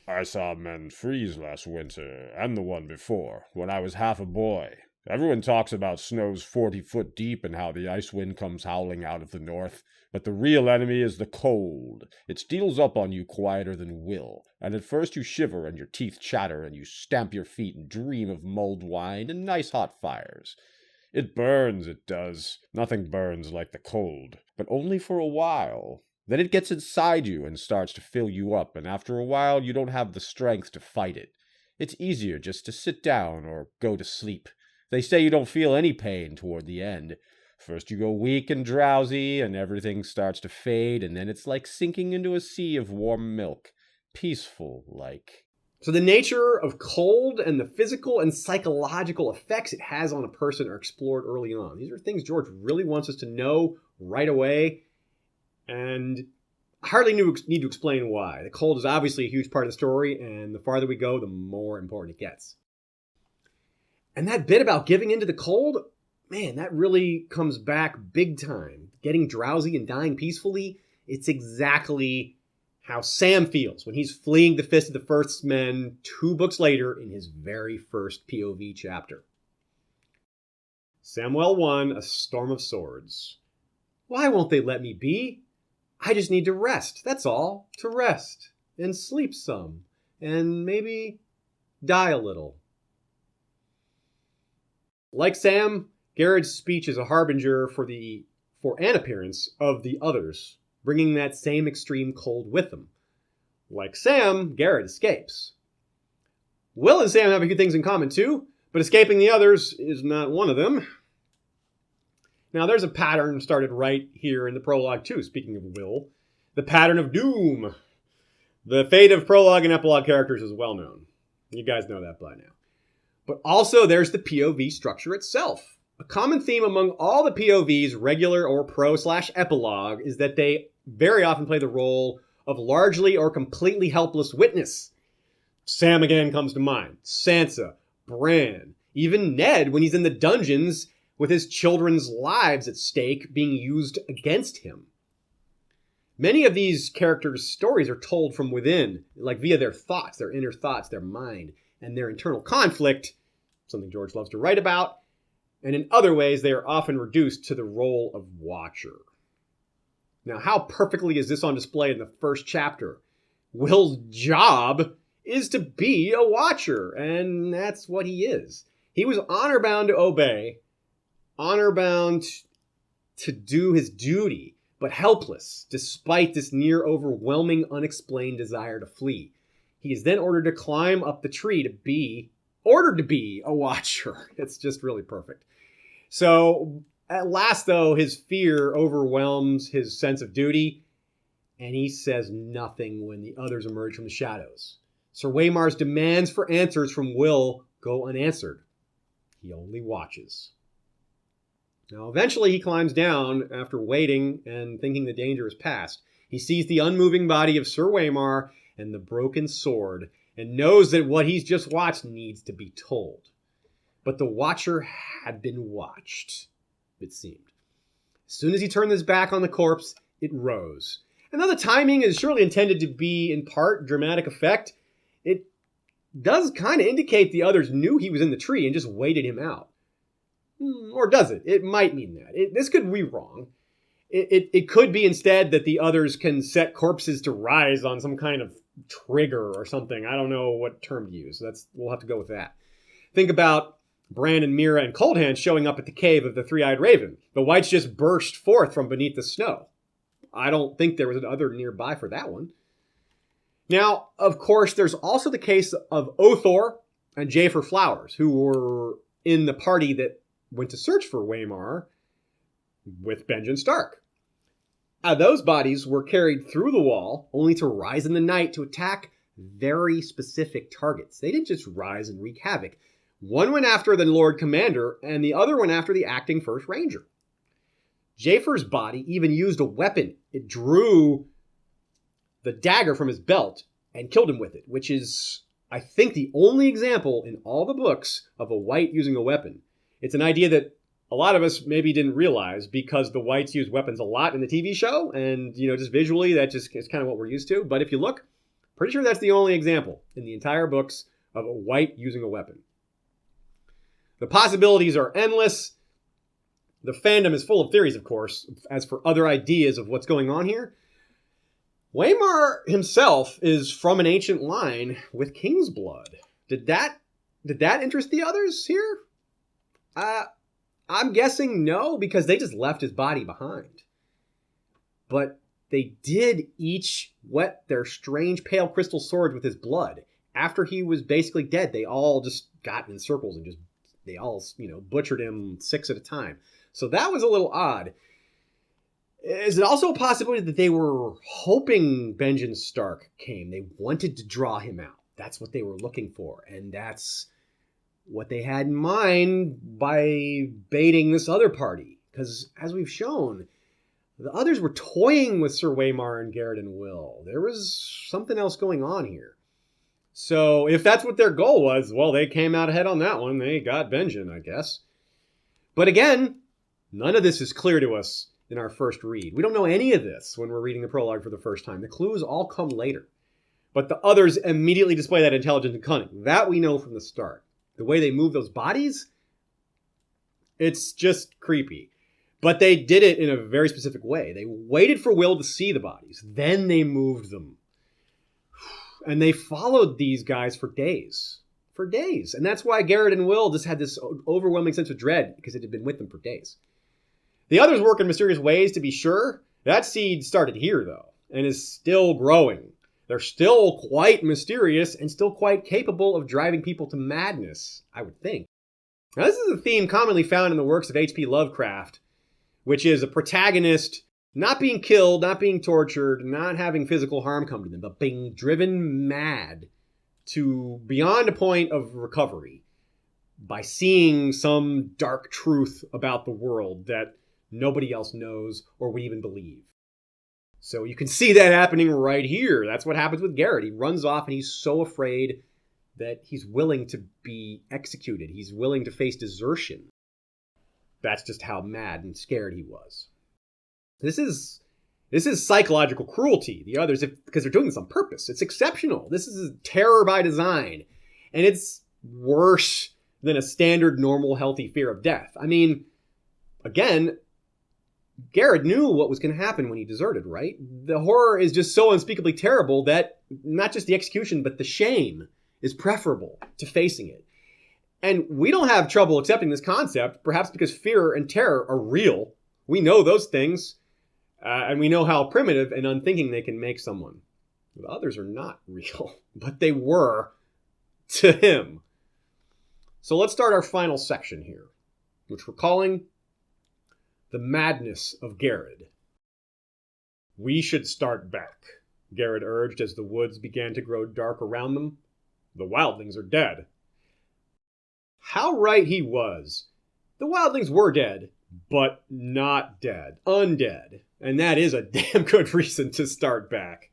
I saw men freeze last winter, and the one before, when I was half a boy. Everyone talks about snows 40 foot deep and how the ice wind comes howling out of the north. But the real enemy is the cold. It steals up on you quieter than will, and at first you shiver and your teeth chatter and you stamp your feet and dream of mulled wine and nice hot fires. It burns, it does. Nothing burns like the cold, but only for a while. Then it gets inside you and starts to fill you up, and after a while you don't have the strength to fight it. It's easier just to sit down or go to sleep. They say you don't feel any pain toward the end. First you go weak and drowsy, and everything starts to fade, and then it's like sinking into a sea of warm milk. Peaceful, like. So the nature of cold and the physical and psychological effects it has on a person are explored early on. These are things George really wants us to know right away, and I hardly need to explain why. The cold is obviously a huge part of the story, and the farther we go, the more important it gets. And that bit about giving into the cold, man, that really comes back big time. Getting drowsy and dying peacefully, it's exactly how Sam feels when he's fleeing the fist of the First Men 2 books later in his very first POV chapter. Samwell 1, A Storm of Swords. Why won't they let me be? I just need to rest, that's all. To rest. And sleep some. And maybe die a little. Like Sam, Garrett's speech is a harbinger for an appearance of the others, bringing that same extreme cold with them. Like Sam, Garrett escapes. Will and Sam have a few things in common too, but escaping the others is not one of them. Now there's a pattern started right here in the prologue too, speaking of Will. The pattern of doom. The fate of prologue and epilogue characters is well known. You guys know that by now. But also there's the POV structure itself. A common theme among all the POVs, regular or pro/epilogue, is that they very often play the role of largely or completely helpless witness. Sam again comes to mind. Sansa, Bran, even Ned when he's in the dungeons with his children's lives at stake being used against him. Many of these characters' stories are told from within, like via their thoughts, their inner thoughts, their mind, and their internal conflict, something George loves to write about, and in other ways they are often reduced to the role of watcher. Now, how perfectly is this on display in the first chapter? Will's job is to be a watcher, and that's what he is. He was honor-bound to obey, honor-bound to do his duty, but helpless, despite this near-overwhelming, unexplained desire to flee. He is then ordered to climb up the tree to be a watcher. It's just really perfect. So, at last, though, his fear overwhelms his sense of duty, and he says nothing when the others emerge from the shadows. Sir Waymar's demands for answers from Will go unanswered. He only watches. Now, eventually he climbs down after waiting and thinking the danger is past. He sees the unmoving body of Sir Waymar and the broken sword and knows that what he's just watched needs to be told. But the watcher had been watched, it seemed. As soon as he turned his back on the corpse, it rose. And though the timing is surely intended to be in part dramatic effect, it does kind of indicate the others knew he was in the tree and just waited him out. Or does it? It might mean that. This could be wrong. It could be instead that the others can set corpses to rise on some kind of trigger or something. I don't know what term to use. We'll have to go with that. Think about Bran and Meera and Coldhand showing up at the cave of the Three-Eyed Raven. The whites just burst forth from beneath the snow. I don't think there was an other nearby for that one. Now, of course, there's also the case of Othor and Jafer Flowers, who were in the party that went to search for Waymar with Benjen Stark. Those bodies were carried through the wall only to rise in the night to attack very specific targets. They didn't just rise and wreak havoc. One went after the Lord Commander, and the other went after the acting First Ranger. Jafer's body even used a weapon. It drew the dagger from his belt and killed him with it, which is, I think, the only example in all the books of a white using a weapon. It's an idea that a lot of us maybe didn't realize because the whites use weapons a lot in the TV show, and, just visually, that just is kind of what we're used to. But if you look, pretty sure that's the only example in the entire books of a white using a weapon. The possibilities are endless. The fandom is full of theories, of course, as for other ideas of what's going on here. Waymar himself is from an ancient line with king's blood. Did that interest the others here? I'm guessing no, because they just left his body behind. But they did each wet their strange pale crystal swords with his blood. After he was basically dead, they all just got in circles and they all, butchered him 6 at a time. So that was a little odd. Is it also a possibility that they were hoping Benjen Stark came? They wanted to draw him out. That's what they were looking for. And that's what they had in mind by baiting this other party. Because, as we've shown, the others were toying with Sir Waymar and Garrett and Will. There was something else going on here. So, if that's what their goal was, well, they came out ahead on that one. They got Benjen, I guess. But again, none of this is clear to us in our first read. We don't know any of this when we're reading the prologue for the first time. The clues all come later. But the others immediately display that intelligence and cunning. That we know from the start. The way they move those bodies, it's just creepy. But they did it in a very specific way. They waited for Will to see the bodies. Then they moved them. And they followed these guys for days. For days. And that's why Garrett and Will just had this overwhelming sense of dread, because it had been with them for days. The others work in mysterious ways, to be sure. That seed started here, though, and is still growing. They're still quite mysterious and still quite capable of driving people to madness, I would think. Now, this is a theme commonly found in the works of H.P. Lovecraft, which is a protagonist not being killed, not being tortured, not having physical harm come to them, but being driven mad to beyond a point of recovery by seeing some dark truth about the world that nobody else knows or would even believe. So you can see that happening right here. That's what happens with Garrett. He runs off and he's so afraid that he's willing to be executed. He's willing to face desertion. That's just how mad and scared he was. This is psychological cruelty. The others, because they're doing this on purpose. It's exceptional. This is terror by design. And it's worse than a standard, normal, healthy fear of death. I mean, again, Garrett knew what was going to happen when he deserted, right? The horror is just so unspeakably terrible that not just the execution, but the shame is preferable to facing it. And we don't have trouble accepting this concept, perhaps because fear and terror are real. We know those things, and we know how primitive and unthinking they can make someone. The others are not real, but they were to him. So let's start our final section here, which we're calling The Madness of Garrett. We should start back, Garrett urged as the woods began to grow dark around them. The wildlings are dead. How right he was. The wildlings were dead, but not dead. Undead. And that is a damn good reason to start back.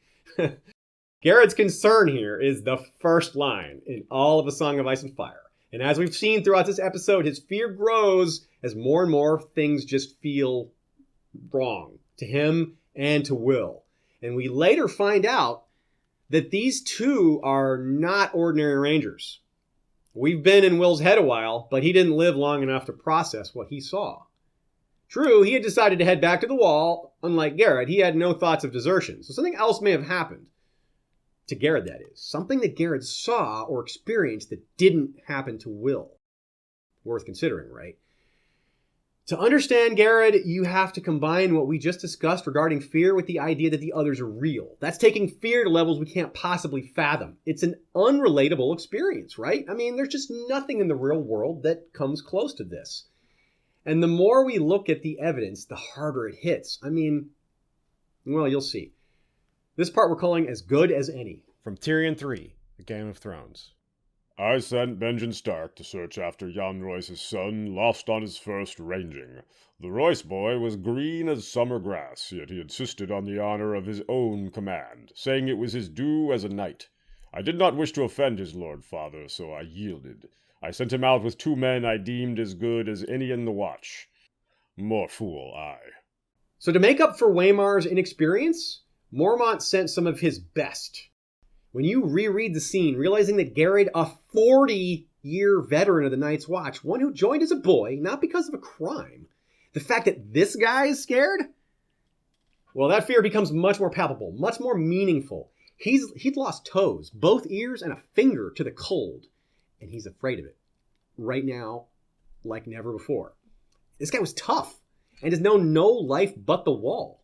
Garrett's concern here is the first line in all of A Song of Ice and Fire. And as we've seen throughout this episode, his fear grows as more and more things just feel wrong to him and to Will. And we later find out that these two are not ordinary rangers. We've been in Will's head a while, but he didn't live long enough to process what he saw. True, he had decided to head back to the wall. Unlike Garrett, he had no thoughts of desertion, so something else may have happened. To Garrett, that is. Something that Garrett saw or experienced that didn't happen to Will. Worth considering, right? To understand Garrett, you have to combine what we just discussed regarding fear with the idea that the others are real. That's taking fear to levels we can't possibly fathom. It's an unrelatable experience, right? I mean, there's just nothing in the real world that comes close to this. And the more we look at the evidence, the harder it hits. I mean, well, you'll see. This part we're calling As Good as Any. From Tyrion 3, A Game of Thrones. I sent Benjen Stark to search after Jan Royce's son, lost on his first ranging. The Royce boy was green as summer grass, yet he insisted on the honor of his own command, saying it was his due as a knight. I did not wish to offend his lord father, so I yielded. I sent him out with 2 men I deemed as good as any in the watch. More fool I. So to make up for Waymar's inexperience, Mormont sent some of his best. When you reread the scene, realizing that Garrett, a 40-year veteran of the Night's Watch, one who joined as a boy, not because of a crime, the fact that this guy is scared, well, that fear becomes much more palpable, much more meaningful. He'd lost toes, both ears, and a finger to the cold, and he's afraid of it. Right now, like never before. This guy was tough, and has known no life but the wall.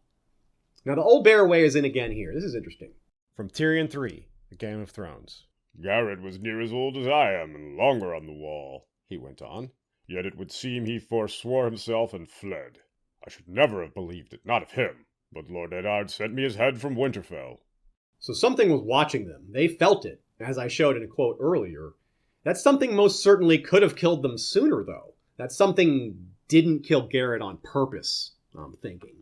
Now, the old bear way is in again here. This is interesting. From Tyrion 3, A Game of Thrones. Garrett was near as old as I am, and longer on the wall, he went on. Yet it would seem he forswore himself and fled. I should never have believed it, not of him. But Lord Eddard sent me his head from Winterfell. So something was watching them. They felt it, as I showed in a quote earlier. That something most certainly could have killed them sooner, though. That something didn't kill Garrett on purpose, I'm thinking.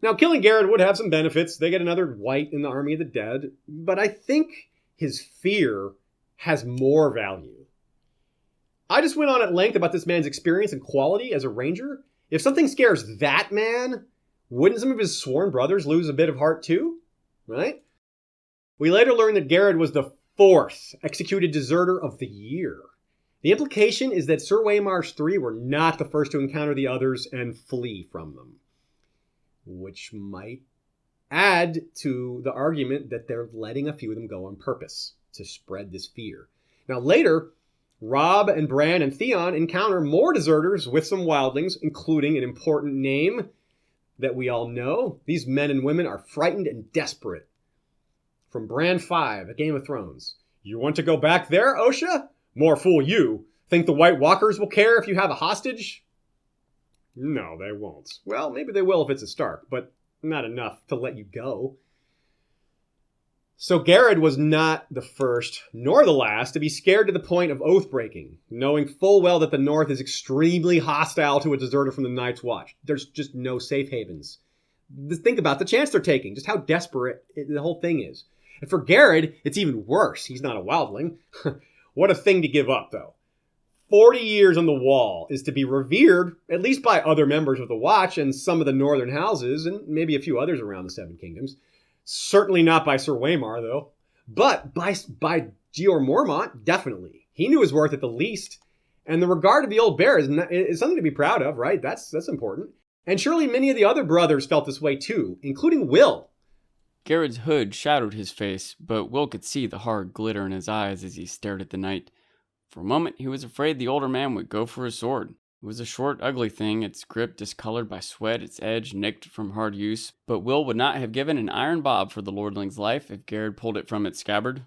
Now, killing Garrett would have some benefits. They get another white in the army of the dead. But I think his fear has more value. I just went on at length about this man's experience and quality as a ranger. If something scares that man, wouldn't some of his sworn brothers lose a bit of heart too? Right? We later learned that Garrett was the 4th executed deserter of the year. The implication is that Sir Waymar's 3 were not the first to encounter the others and flee from them. Which might add to the argument that they're letting a few of them go on purpose to spread this fear. Now later, Robb and Bran and Theon encounter more deserters with some wildlings, including an important name that we all know. These men and women are frightened and desperate. From Bran 5, A Game of Thrones. You want to go back there, Osha? More fool you. Think the White Walkers will care if you have a hostage? No, they won't. Well, maybe they will if it's a Stark, but not enough to let you go. So Garrett was not the first, nor the last, to be scared to the point of oath-breaking, knowing full well that the North is extremely hostile to a deserter from the Night's Watch. There's just no safe havens. Think about the chance they're taking, just how desperate the whole thing is. And for Garrett, it's even worse. He's not a wildling. What a thing to give up, though. 40 years on the wall is to be revered, at least by other members of the Watch and some of the northern houses, and maybe a few others around the Seven Kingdoms. Certainly not by Sir Waymar, though. But by Jeor Mormont, definitely. He knew his worth at the least. And the regard of the old bear is something to be proud of, right? That's important. And surely many of the other brothers felt this way too, including Will. Garrett's hood shadowed his face, but Will could see the hard glitter in his eyes as he stared at the knight. For a moment, he was afraid the older man would go for his sword. It was a short, ugly thing, its grip discolored by sweat, its edge nicked from hard use, but Will would not have given an iron bob for the lordling's life if Garrett pulled it from its scabbard.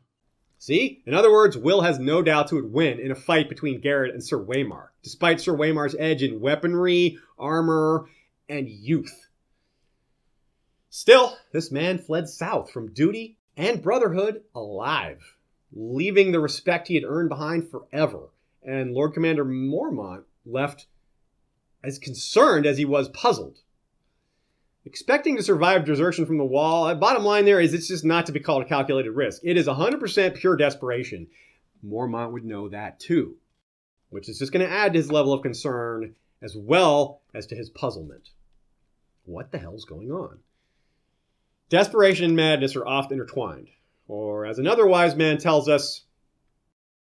See? In other words, Will has no doubts who would win in a fight between Garrett and Sir Waymar, despite Sir Waymar's edge in weaponry, armor, and youth. Still, this man fled south from duty and brotherhood alive, leaving the respect he had earned behind forever, and Lord Commander Mormont left as concerned as he was puzzled. Expecting to survive desertion from the wall, bottom line there is it's just not to be called a calculated risk. It is 100% pure desperation. Mormont would know that too, which is just going to add to his level of concern as well as to his puzzlement. What the hell's going on? Desperation and madness are often intertwined, or as another wise man tells us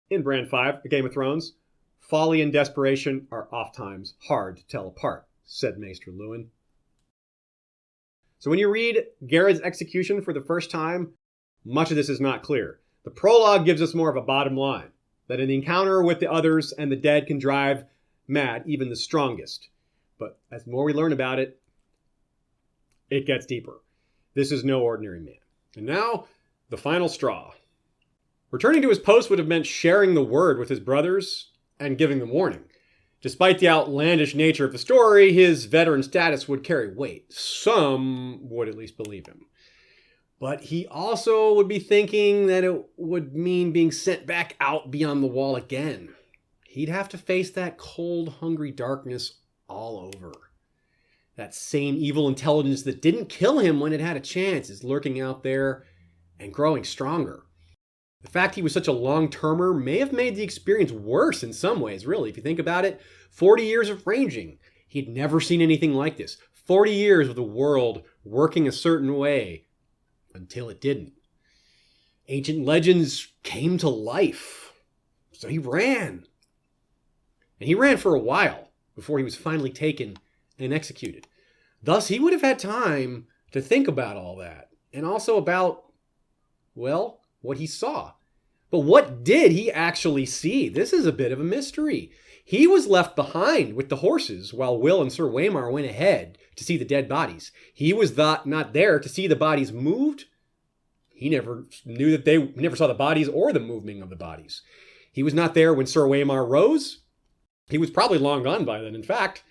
in Brand 5, A Game of Thrones, folly and desperation are oftentimes hard to tell apart, said Maester Luwin. So when you read Garrett's execution for the first time, much of this is not clear. The prologue gives us more of a bottom line, that an encounter with the others and the dead can drive mad even the strongest. But as more we learn about it, it gets deeper. This is no ordinary man. And now, the final straw. Returning to his post would have meant sharing the word with his brothers and giving them warning. Despite the outlandish nature of the story, his veteran status would carry weight. Some would at least believe him. But he also would be thinking that it would mean being sent back out beyond the wall again. He'd have to face that cold, hungry darkness all over. That same evil intelligence that didn't kill him when it had a chance is lurking out there and growing stronger. The fact he was such a long-termer may have made the experience worse in some ways, really. If you think about it, 40 years of ranging. He'd never seen anything like this. 40 years of the world working a certain way until it didn't. Ancient legends came to life. So he ran. And he ran for a while before he was finally taken and executed. Thus, he would have had time to think about all that. And also about, well, what he saw. But what did he actually see? This is a bit of a mystery. He was left behind with the horses while Will and Sir Waymar went ahead to see the dead bodies. He was not there to see the bodies moved. He never knew that they never saw the bodies or the moving of the bodies. He was not there when Sir Waymar rose. He was probably long gone by then. In fact,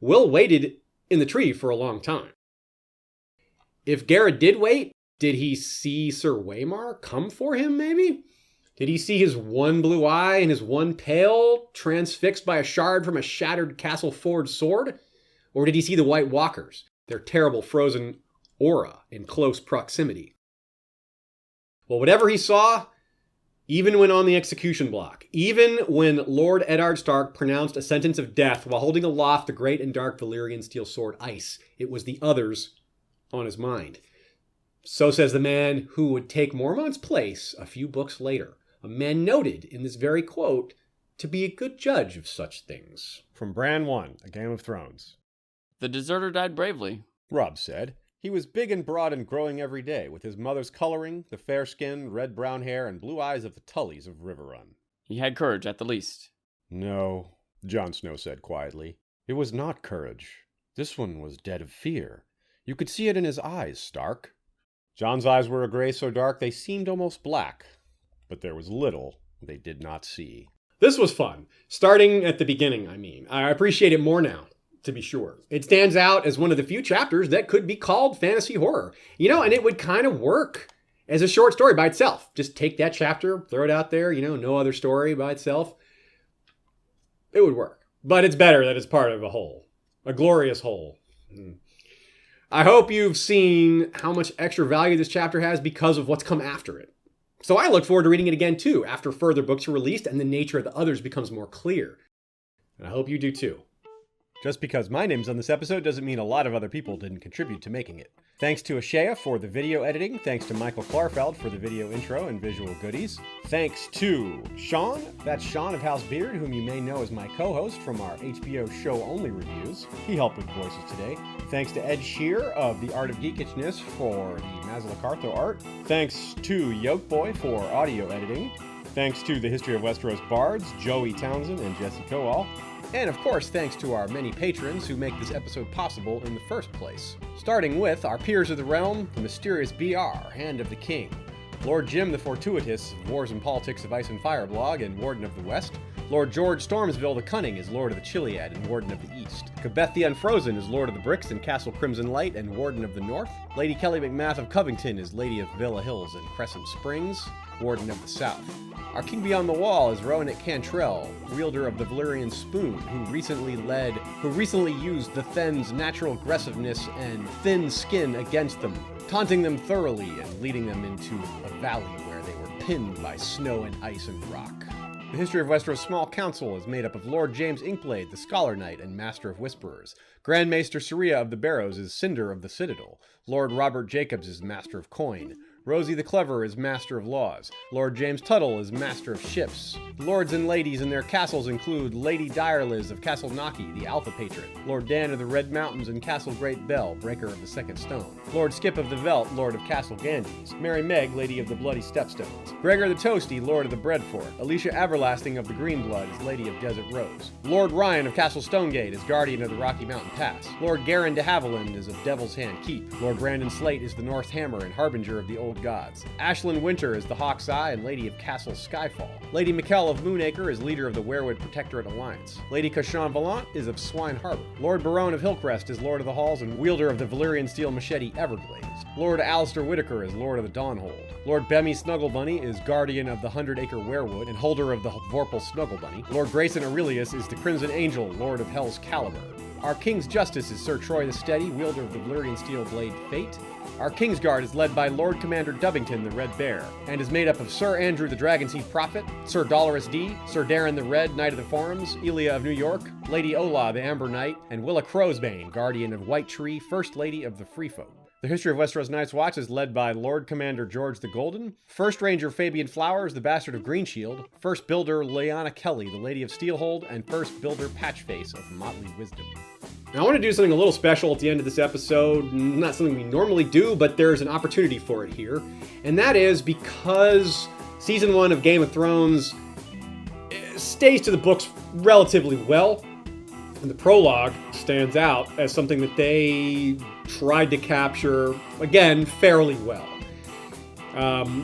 Will waited in the tree for a long time. If Garrett did wait, did he see Sir Waymar come for him, maybe? Did he see his one blue eye and his one tail transfixed by a shard from a shattered Castle Ford sword? Or did he see the White Walkers, their terrible frozen aura in close proximity? Well, whatever he saw, even when on the execution block, even when Lord Eddard Stark pronounced a sentence of death while holding aloft the great and dark Valyrian steel sword Ice, it was the others on his mind. So says the man who would take Mormont's place a few books later, a man noted in this very quote to be a good judge of such things. From Bran 1, A Game of Thrones. The deserter died bravely. Robb said. He was big and broad and growing every day, with his mother's coloring, the fair skin, red-brown hair, and blue eyes of the Tullys of Riverrun. He had courage, at the least. No, Jon Snow said quietly. It was not courage. This one was dead of fear. You could see it in his eyes, Stark. Jon's eyes were a gray so dark they seemed almost black, but there was little they did not see. This was fun. Starting at the beginning, I mean. I appreciate it more now, to be sure. It stands out as one of the few chapters that could be called fantasy horror. And it would kind of work as a short story by itself. Just take that chapter, throw it out there, no other story by itself. It would work. But it's better that it's part of a whole. A glorious whole. I hope you've seen how much extra value this chapter has because of what's come after it. So I look forward to reading it again too, after further books are released and the nature of the others becomes more clear. And I hope you do too. Just because my name's on this episode doesn't mean a lot of other people didn't contribute to making it. Thanks to Ashea for the video editing. Thanks to Michael Klarfeld for the video intro and visual goodies. Thanks to Sean, that's Sean of House Beard, whom you may know as my co-host from our HBO show-only reviews. He helped with voices today. Thanks to Ed Shear of The Art of Geekishness for the Mazala Cartho art. Thanks to Yolkboy for audio editing. Thanks to the History of Westeros bards, Joey Townsend and Jesse Kowal. And of course, thanks to our many patrons who make this episode possible in the first place. Starting with our peers of the realm, the mysterious BR, Hand of the King, Lord Jim the Fortuitous of Wars and Politics of Ice and Fire blog and Warden of the West, Lord George Stormsville the Cunning is Lord of the Chiliad and Warden of the East, Cabeth the Unfrozen is Lord of the Bricks and Castle Crimson Light and Warden of the North, Lady Kelly McMath of Covington is Lady of Villa Hills and Crescent Springs, Warden of the South. Our king beyond the wall is Rowan Cantrell, wielder of the Valyrian Spoon, who recently used the Then's natural aggressiveness and thin skin against them, taunting them thoroughly and leading them into a valley where they were pinned by snow and ice and rock. The History of Westeros Small Council is made up of Lord James Inkblade, the Scholar Knight and Master of Whisperers. Grand Maester Saria of the Barrows is Cinder of the Citadel. Lord Robert Jacobs is Master of Coin. Rosie the Clever is Master of Laws. Lord James Tuttle is Master of Ships. The lords and ladies in their castles include Lady Direliz of Castle Naki, the Alpha Patron. Lord Dan of the Red Mountains and Castle Great Bell, Breaker of the Second Stone. Lord Skip of the Veldt, Lord of Castle Ganges. Mary Meg, Lady of the Bloody Stepstones. Gregor the Toasty, Lord of the Breadfort. Alicia Everlasting of the Green Blood is Lady of Desert Rose. Lord Ryan of Castle Stonegate is Guardian of the Rocky Mountain Pass. Lord Garin de Haviland is of Devil's Hand Keep. Lord Brandon Slate is the North Hammer and Harbinger of the Old Gods. Ashlyn Winter is the Hawk's Eye and Lady of Castle Skyfall. Lady Mikkel of Moonacre is leader of the Werewood Protectorate Alliance. Lady Kashan Valant is of Swine Harbor. Lord Barone of Hillcrest is Lord of the Halls and wielder of the Valyrian steel machete Everglades. Lord Alistair Whitaker is Lord of the Dawnhold. Lord Bemmy Snugglebunny is Guardian of the 100-Acre Werewood and holder of the Vorpal Snugglebunny. Lord Grayson Aurelius is the Crimson Angel, Lord of Hell's Caliber. Our King's Justice is Sir Troy the Steady, wielder of the Valyrian steel blade Fate. Our Kingsguard is led by Lord Commander Dubbington the Red Bear, and is made up of Sir Andrew the Dragonseed Prophet, Sir Dolorous D, Sir Darren the Red, Knight of the Forums, Elia of New York, Lady Ola the Amber Knight, and Willa Crowsbane, Guardian of White Tree, First Lady of the Free Folk. The History of Westeros Night's Watch is led by Lord Commander George the Golden, First Ranger Fabian Flowers, the Bastard of Greenshield, First Builder Lyanna Kelly, the Lady of Steelhold, and First Builder Patchface of Motley Wisdom. Now, I want to do something a little special at the end of this episode. Not something we normally do, but there's an opportunity for it here. And that is because Season 1 of Game of Thrones stays to the books relatively well. And the prologue stands out as something that they tried to capture, again, fairly well.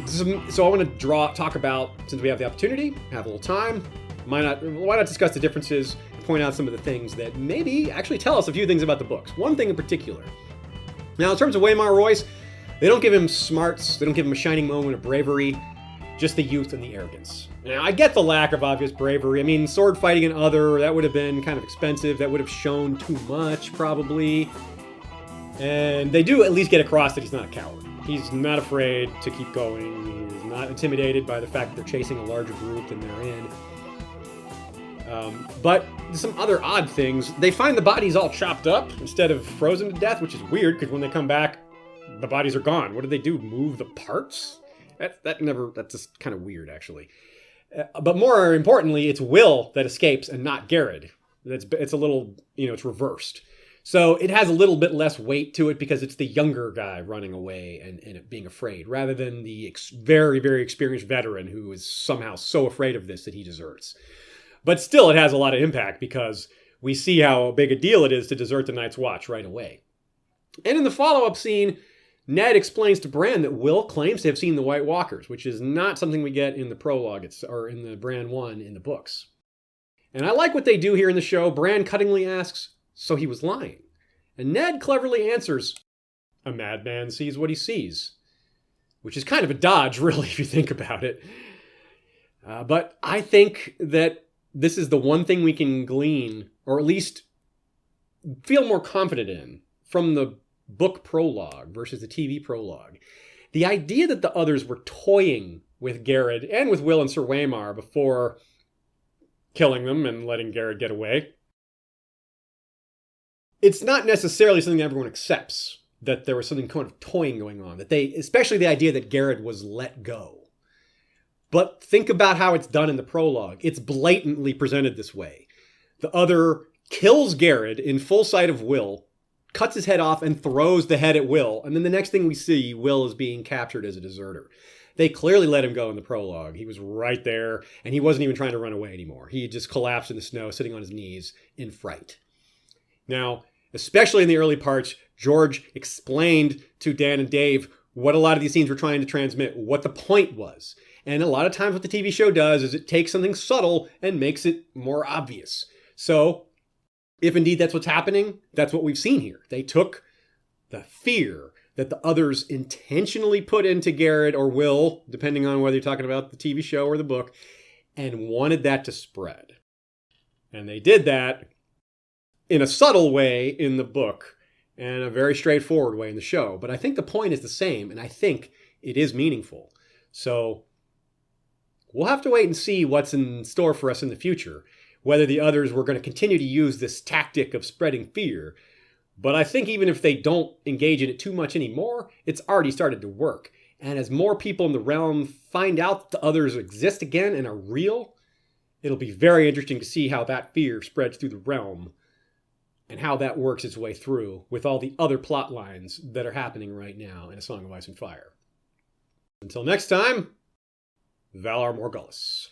So I want to talk about, since we have the opportunity, have a little time, why not discuss the differences, point out some of the things that maybe actually tell us a few things about the books. One thing in particular. Now, in terms of Waymar Royce, they don't give him smarts, they don't give him a shining moment of bravery, just the youth and the arrogance. Now, I get the lack of obvious bravery. I mean, sword fighting and other, that would have been kind of expensive, that would have shown too much, probably. And they do at least get across that he's not a coward. He's not afraid to keep going. He's not intimidated by the fact that they're chasing a larger group than they're in. But some other odd things. They find the bodies all chopped up instead of frozen to death, which is weird because when they come back, the bodies are gone. What do they do? Move the parts? That's just kind of weird, actually. But more importantly, it's Will that escapes and not Garrett. It's a little, it's reversed. So it has a little bit less weight to it because it's the younger guy running away and being afraid, rather than the very, very experienced veteran who is somehow so afraid of this that he deserts. But still, it has a lot of impact because we see how big a deal it is to desert the Night's Watch right away. And in the follow-up scene, Ned explains to Bran that Will claims to have seen the White Walkers, which is not something we get in the prologue or in the Bran 1 in the books. And I like what they do here in the show. Bran cuttingly asks, so he was lying. And Ned cleverly answers, a madman sees what he sees. Which is kind of a dodge, really, if you think about it. But I think that this is the one thing we can glean, or at least feel more confident in, from the book prologue versus the TV prologue. The idea that the others were toying with Garrett and with Will and Sir Waymar before killing them and letting Garrett get away, it's not necessarily something that everyone accepts, that there was something kind of toying going on, that they, especially the idea that Garrett was let go. But think about how it's done in the prologue. It's blatantly presented this way. The other kills Garrett in full sight of Will, cuts his head off and throws the head at Will, and then the next thing we see, Will is being captured as a deserter. They clearly let him go in the prologue. He was right there, and he wasn't even trying to run away anymore. He just collapsed in the snow, sitting on his knees in fright. Now, especially in the early parts, George explained to Dan and Dave what a lot of these scenes were trying to transmit, what the point was. And a lot of times what the TV show does is it takes something subtle and makes it more obvious. So, if indeed that's what's happening, that's what we've seen here. They took the fear that the others intentionally put into Garrett or Will, depending on whether you're talking about the TV show or the book, and wanted that to spread. And they did that in a subtle way in the book and a very straightforward way in the show. But I think the point is the same, and I think it is meaningful. So we'll have to wait and see what's in store for us in the future, whether the others were going to continue to use this tactic of spreading fear. But I think even if they don't engage in it too much anymore, it's already started to work. And as more people in the realm find out that the others exist again and are real, it'll be very interesting to see how that fear spreads through the realm and how that works its way through with all the other plot lines that are happening right now in A Song of Ice and Fire. Until next time, Valar Morghulis.